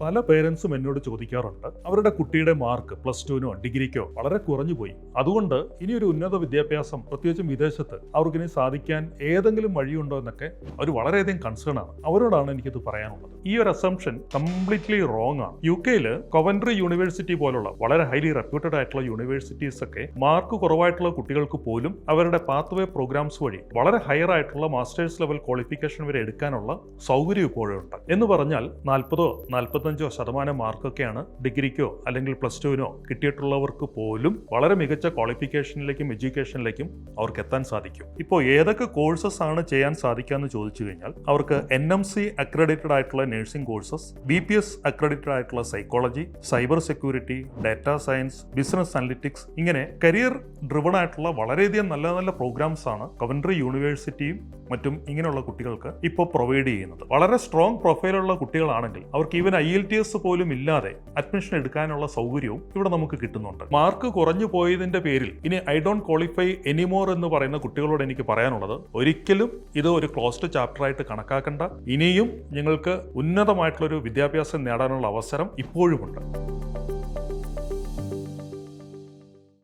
പല പേരൻസും എന്നോട് ചോദിക്കാറുണ്ട്, അവരുടെ കുട്ടിയുടെ മാർക്ക് പ്ലസ് ടുവിനോ ഡിഗ്രിക്കോ വളരെ കുറഞ്ഞു പോയി, അതുകൊണ്ട് ഇനി ഒരു ഉന്നത വിദ്യാഭ്യാസം പ്രത്യേകിച്ചും വിദേശത്ത് അവർക്കിനി സാധിക്കാൻ ഏതെങ്കിലും വഴിയുണ്ടോ എന്നൊക്കെ അവർ വളരെയധികം കൺസേൺ ആണ്. അവരോടാണ് എനിക്കിത് പറയാനുള്ളത്. ഈ ഒരു അസംഷൻ കംപ്ലീറ്റ്ലി റോങ് ആണ്. UK കൊവൻട്രി യൂണിവേഴ്സിറ്റി പോലുള്ള വളരെ ഹൈലി റെപ്യൂട്ടഡ് ആയിട്ടുള്ള യൂണിവേഴ്സിറ്റീസ് ഒക്കെ മാർക്ക് കുറവായിട്ടുള്ള കുട്ടികൾക്ക് പോലും അവരുടെ പാത്വേ പ്രോഗ്രാംസ് വഴി വളരെ ഹയർ ആയിട്ടുള്ള മാസ്റ്റേഴ്സ് ലെവൽ ക്വാളിഫിക്കേഷൻ വരെ എടുക്കാനുള്ള സൗകര്യം ഇപ്പോഴുണ്ട്. എന്ന് പറഞ്ഞാൽ 40-45% മാർക്കൊക്കെയാണ് ഡിഗ്രിക്കോ അല്ലെങ്കിൽ പ്ലസ് ടുവിനോ കിട്ടിയിട്ടുള്ളവർക്ക് പോലും വളരെ മികച്ച ക്വാളിഫിക്കേഷനിലേക്കും എഡ്യൂക്കേഷനിലേക്കും അവർക്ക് എത്താൻ സാധിക്കും. ഇപ്പോൾ ഏതൊക്കെ കോഴ്സസ് ആണ് ചെയ്യാൻ സാധിക്കുക എന്ന് ചോദിച്ചു കഴിഞ്ഞാൽ അവർക്ക് NMC അക്രഡിറ്റഡ് ആയിട്ടുള്ള നഴ്സിംഗ് കോഴ്സസ്, BPS അക്രഡിറ്റഡ് ആയിട്ടുള്ള psychology, cyber security, data science, business analytics, ഇങ്ങനെ കരിയർ ഡ്രിവൺ ആയിട്ടുള്ള വളരെയധികം നല്ല നല്ല പ്രോഗ്രാംസ് ആണ് കൊവൻട്രി യൂണിവേഴ്സിറ്റിയും മറ്റും ഇങ്ങനെയുള്ള കുട്ടികൾക്ക് ഇപ്പോൾ പ്രൊവൈഡ് ചെയ്യുന്നത്. വളരെ സ്ട്രോങ് പ്രൊഫൈലുള്ള കുട്ടികളാണെങ്കിൽ അവർക്ക് ഈവൻ IELTS പോലും ഇല്ലാതെ അഡ്മിഷൻ എടുക്കാനുള്ള സൗകര്യവും ഇവിടെ നമുക്ക് കിട്ടുന്നുണ്ട്. മാർക്ക് കുറഞ്ഞു പോയതിന്റെ പേരിൽ ഇനി I don't qualify anymore എന്ന് പറയുന്ന കുട്ടികളോട് എനിക്ക് പറയാനുള്ളത്, ഒരിക്കലും ഇത് ഒരു ക്ലോസ്ഡ് ചാപ്റ്റർ ആയിട്ട് കണക്കാക്കണ്ട. ഇനിയും നിങ്ങൾക്ക് ഉന്നതമായിട്ടുള്ളൊരു വിദ്യാഭ്യാസം നേടാനുള്ള അവസരം ഇപ്പോഴുമുണ്ട്.